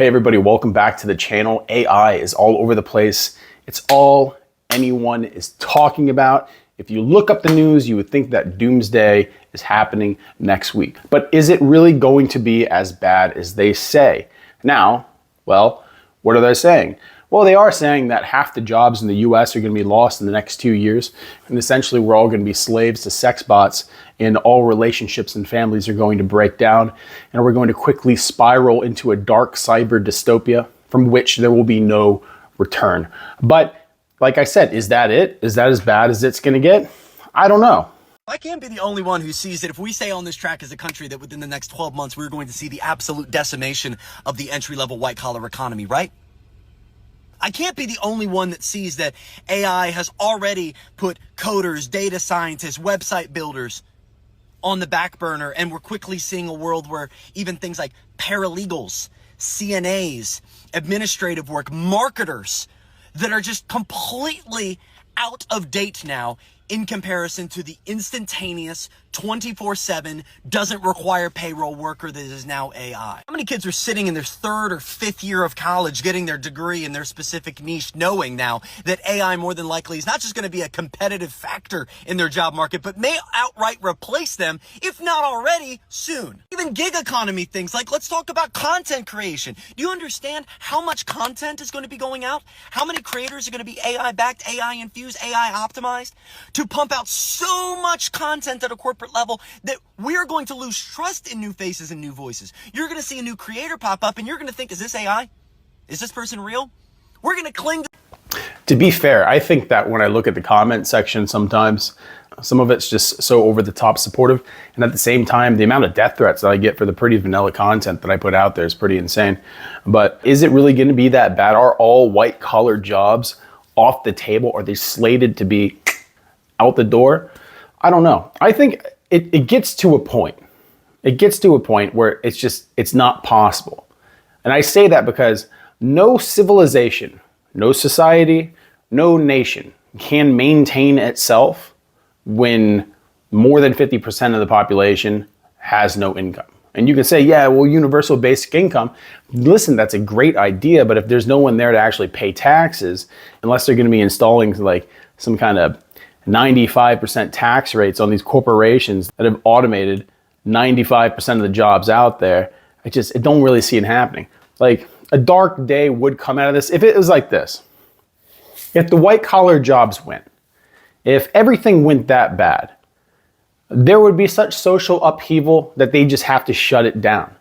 Hey everybody, welcome back to the channel. AI is all over the place. It's all anyone is talking about. If you look up the news, you would think that doomsday is happening next week. But is it really going to be as bad as they say? Now, well, what are they saying? Well, they are saying that half the jobs in the US are going to be lost in the next 2 years. And essentially, we're all going to be slaves to sex bots, and all relationships and families are going to break down. And we're going to quickly spiral into a dark cyber dystopia from which there will be no return. But like I said, is that it? Is that as bad as it's going to get? I don't know. I can't be the only one who sees that if we stay on this track as a country, that within the next 12 months, we're going to see the absolute decimation of the entry-level white-collar economy, right? I can't be the only one that sees that AI has already put coders, data scientists, website builders on the back burner, and we're quickly seeing a world where even things like paralegals, CNAs, administrative work, marketers that are just completely out of date now in comparison to the instantaneous 24/7 doesn't require payroll worker that is now AI. How many kids are sitting in their 3rd or 5th year of college getting their degree in their specific niche, knowing now that AI more than likely is not just going to be a competitive factor in their job market, but may outright replace them, if not already, soon. Even gig economy things like, let's talk about content creation. Do you understand how much content is going to be going out? How many creators are going to be AI backed, AI infused, AI optimized to pump out so much content at a corporate level that we're going to lose trust in new faces and new voices. You're going to see a new creator pop up and you're going to think, is this AI? Is this person real? We're going to cling To be fair, I think that when I look at the comment section sometimes, some of it's just so over the top supportive. And at the same time, the amount of death threats that I get for the pretty vanilla content that I put out there is pretty insane. But is it really going to be that bad? Are all white collar jobs off the table? Are they slated to be out the door? I don't know. I think it gets to a point. It gets to a point where it's not possible. And I say that because no civilization, no society, no nation can maintain itself when more than 50% of the population has no income. And you can say, yeah, well, universal basic income. Listen, that's a great idea, but if there's no one there to actually pay taxes, unless they're going to be installing like some kind of 95% tax rates on these corporations that have automated 95% of the jobs out there, I don't really see it happening. Like, a dark day would come out of this if it was like this. If the white collar jobs went, if everything went that bad, there would be such social upheaval that they just have to shut it down.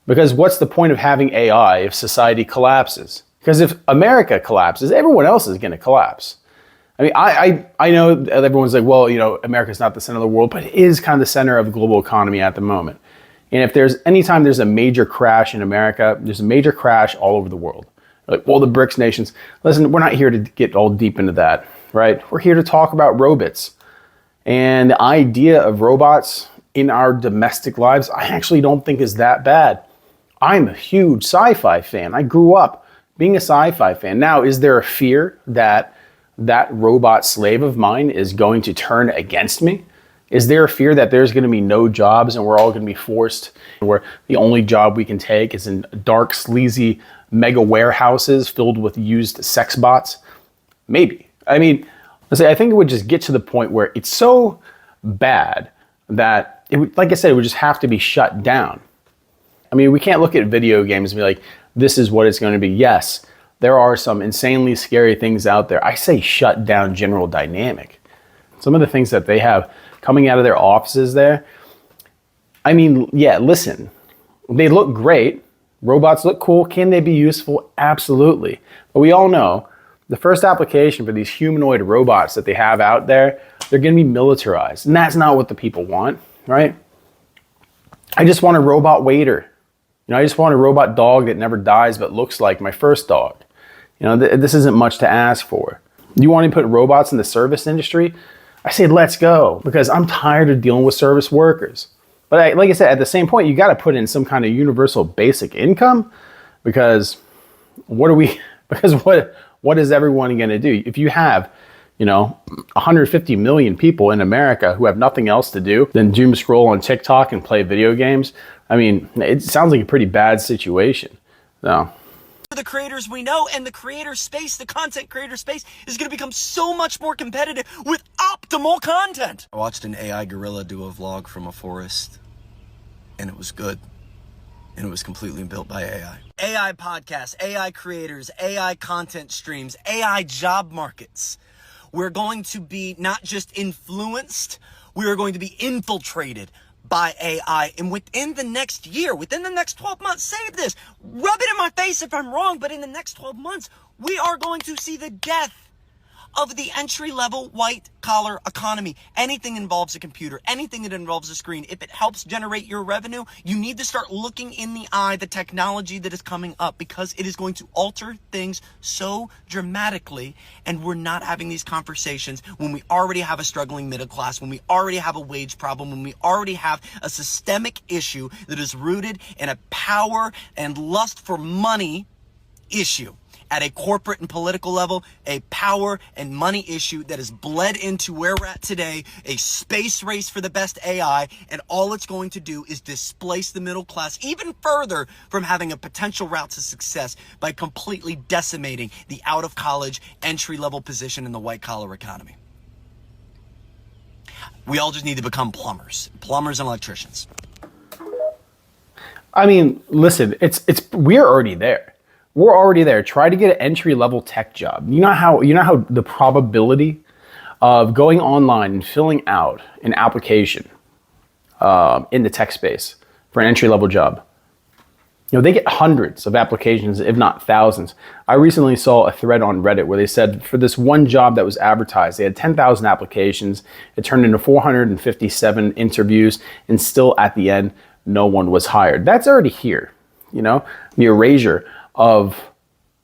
Because what's the point of having AI if society collapses? Because if America collapses, everyone else is going to collapse. I mean, I know everyone's like, well, you know, America's not the center of the world, but it is kind of the center of the global economy at the moment. And if anytime there's a major crash in America, there's a major crash all over the world. Like, well, the BRICS nations, listen, we're not here to get all deep into that, right? We're here to talk about robots. And the idea of robots in our domestic lives, I actually don't think is that bad. I'm a huge sci-fi fan. I grew up being a sci-fi fan. Now, is there a fear that that robot slave of mine is going to turn against me? Is there a fear that there's going to be no jobs and we're all going to be forced, where the only job we can take is in dark, sleazy mega warehouses filled with used sex bots? Maybe. I mean, I think it would just get to the point where it's so bad that it would, like I said, it would just have to be shut down. I mean, we can't look at video games and be like, this is what it's going to be. Yes, there are some insanely scary things out there. I say shut down General Dynamic. Some of the things that they have coming out of their offices there. I mean, yeah, listen, they look great. Robots look cool. Can they be useful? Absolutely. But we all know the first application for these humanoid robots that they have out there, they're going to be militarized. And that's not what the people want, right? I just want a robot waiter. You know, I just want a robot dog that never dies but looks like my first dog. You know, this isn't much to ask for. You want to put robots in the service industry? I say, let's go, because I'm tired of dealing with service workers. But like I said, at the same point, you got to put in some kind of universal basic income, because what is everyone going to do? If you have, 150 million people in America who have nothing else to do than doom scroll on TikTok and play video games, I mean, it sounds like a pretty bad situation. So The creators we know, and the creator space, the content creator space, is going to become so much more competitive with optimal content. I watched an AI gorilla do a vlog from a forest, and it was good. And it was completely built by AI. AI podcasts, AI creators, AI content streams, AI job markets. We're going to be not just influenced, we are going to be infiltrated by AI. And within the next year, within the next 12 months, save this, rub it in my face if I'm wrong, but in the next 12 months, we are going to see the death of the entry-level white-collar economy. Anything that involves a computer, anything that involves a screen, if it helps generate your revenue, you need to start looking in the eye the technology that is coming up, because it is going to alter things so dramatically, and we're not having these conversations when we already have a struggling middle class, when we already have a wage problem, when we already have a systemic issue that is rooted in a power and lust for money issue. At a corporate and political level, a power and money issue that has bled into where we're at today, a space race for the best AI, and all it's going to do is displace the middle class even further from having a potential route to success by completely decimating the out-of-college entry-level position in the white-collar economy. We all just need to become plumbers and electricians. I mean, listen, we're already there. We're already there. Try to get an entry-level tech job. You know how the probability of going online and filling out an application in the tech space for an entry-level job. You know, they get hundreds of applications, if not thousands. I recently saw a thread on Reddit where they said for this one job that was advertised, they had 10,000 applications. It turned into 457 interviews, and still at the end, no one was hired. That's already here. You know, the erasure of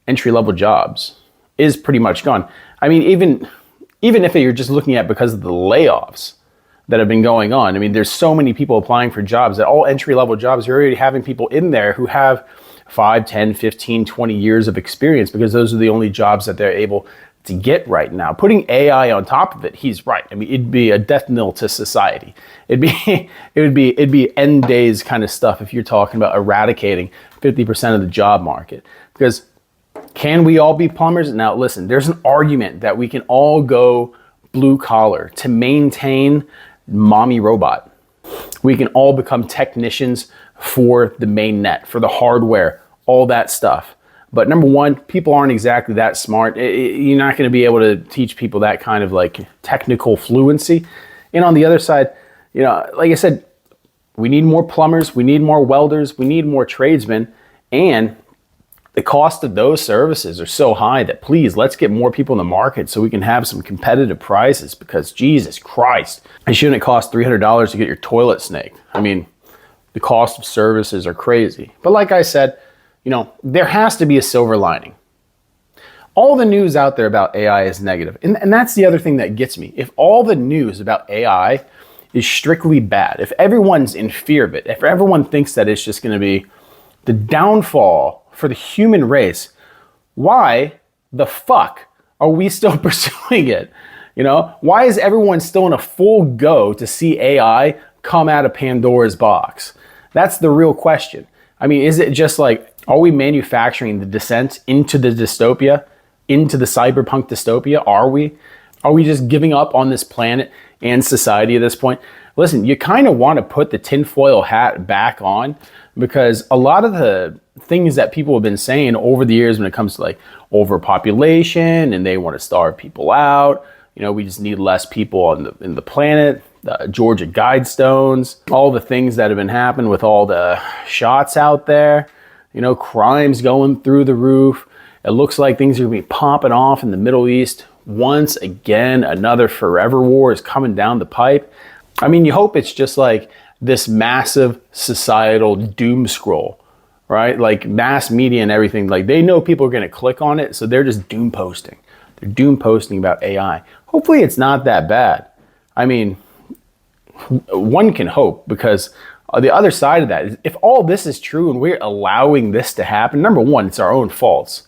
entry-level jobs is pretty much gone. I mean, even if you're just looking at because of the layoffs that have been going on, I mean, there's so many people applying for jobs that all entry-level jobs, you're already having people in there who have 5, 10, 15, 20 years of experience, because those are the only jobs that they're able to get right now. Putting AI on top of it, he's right. I mean, it'd be a death knell to society. It'd be end days kind of stuff if you're talking about eradicating 50% of the job market. Because can we all be plumbers? Now, listen, there's an argument that we can all go blue collar to maintain mommy robot. We can all become technicians for the main net, for the hardware, all that stuff. But number one, people aren't exactly that smart. You're not going to be able to teach people that kind of like technical fluency. And on the other side, you know, like I said, we need more plumbers, we need more welders, we need more tradesmen, and the cost of those services are so high that please, let's get more people in the market so we can have some competitive prices, because Jesus Christ, it shouldn't cost $300 to get your toilet snaked. I mean, the cost of services are crazy. But like I said, you know, there has to be a silver lining. All the news out there about AI is negative. And that's the other thing that gets me. If all the news about AI is strictly bad, if everyone's in fear of it, if everyone thinks that it's just going to be the downfall for the human race, why the fuck are we still pursuing it? You know, why is everyone still in a full go to see AI come out of Pandora's box? That's the real question. I mean, is it just like, are we manufacturing the descent into the dystopia, into the cyberpunk dystopia? Are we just giving up on this planet and society at this point? Listen, you kind of want to put the tinfoil hat back on, because a lot of the things that people have been saying over the years when it comes to like overpopulation and they want to starve people out, you know, we just need less people in the planet, the Georgia Guidestones, all the things that have been happening with all the shots out there, you know, crimes going through the roof. It looks like things are going to be popping off in the Middle East. Once again, another forever war is coming down the pipe. I mean, you hope it's just like this massive societal doom scroll, right? Like mass media and everything, like they know people are going to click on it, so they're just doom posting. They're doom posting about AI. Hopefully it's not that bad. I mean, one can hope, because the other side of that is if all this is true and we're allowing this to happen, number one, it's our own faults,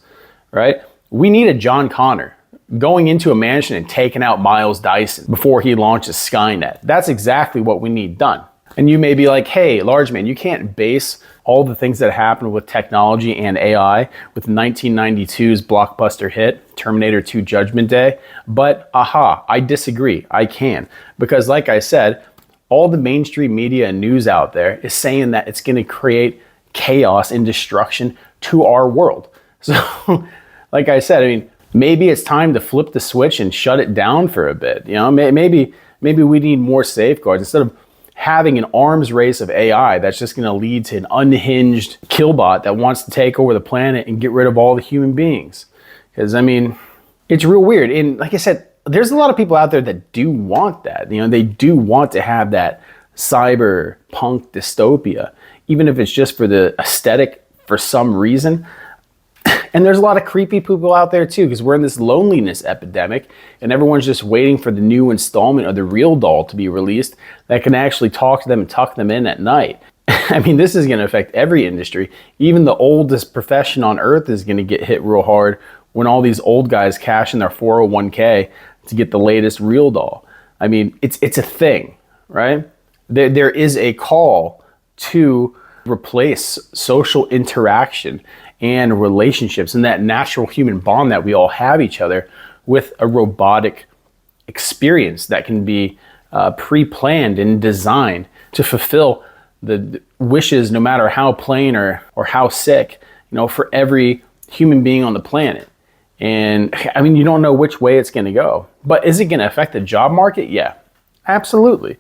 right? We need a John Connor going into a mansion and taking out Miles Dyson before he launches Skynet. That's exactly what we need done. And you may be like, hey, large man, you can't base all the things that happened with technology and AI with 1992's blockbuster hit, Terminator 2 Judgment Day. But I disagree. I can. Because like I said, all the mainstream media and news out there is saying that it's going to create chaos and destruction to our world. So, like I said, I mean, maybe it's time to flip the switch and shut it down for a bit. You know, maybe we need more safeguards instead of having an arms race of AI that's just going to lead to an unhinged killbot that wants to take over the planet and get rid of all the human beings. Because, I mean, it's real weird. And like I said, there's a lot of people out there that do want that. You know, they do want to have that cyberpunk dystopia, even if it's just for the aesthetic for some reason. And there's a lot of creepy people out there too, because we're in this loneliness epidemic and everyone's just waiting for the new installment of the Real Doll to be released that can actually talk to them and tuck them in at night. I mean, this is going to affect every industry. Even the oldest profession on earth is going to get hit real hard when all these old guys cash in their 401k to get the latest Real Doll. I mean, it's a thing, right? There is a call to replace social interaction and relationships and that natural human bond that we all have each other with a robotic experience that can be pre-planned and designed to fulfill the wishes, no matter how plain or how sick, you know, for every human being on the planet. And I mean, you don't know which way it's going to go, but is it going to affect the job market? Yeah, absolutely.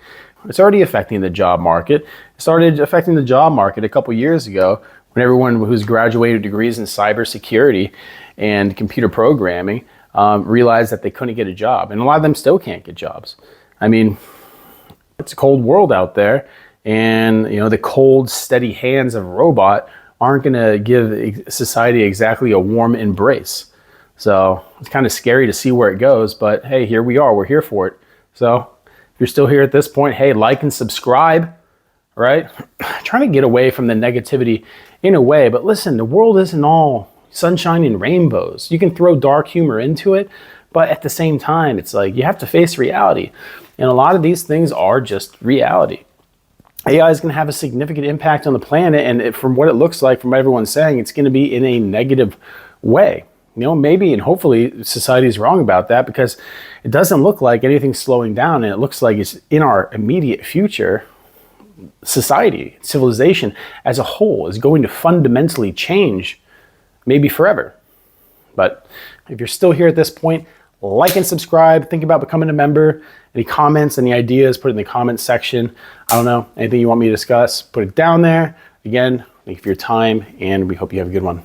It's already affecting the job market. It started affecting the job market a couple years ago when everyone who's graduated degrees in cybersecurity and computer programming realized that they couldn't get a job. And a lot of them still can't get jobs. I mean, it's a cold world out there, and you know, the cold, steady hands of a robot aren't going to give society exactly a warm embrace. So it's kind of scary to see where it goes, but hey, here we are. We're here for it. So if you're still here at this point, hey, like and subscribe, right? Trying to get away from the negativity in a way, but listen, the world isn't all sunshine and rainbows. You can throw dark humor into it, but at the same time, it's like you have to face reality. And a lot of these things are just reality. AI is going to have a significant impact on the planet, and from what it looks like, from what everyone's saying, it's going to be in a negative way. You know, maybe and hopefully society is wrong about that, because it doesn't look like anything's slowing down, and it looks like it's in our immediate future. Society, civilization as a whole is going to fundamentally change, maybe forever. But if you're still here at this point, like and subscribe. Think about becoming a member. Any comments, any ideas, put it in the comments section. I don't know, anything you want me to discuss, put it down there. Again, thank you for your time, and we hope you have a good one.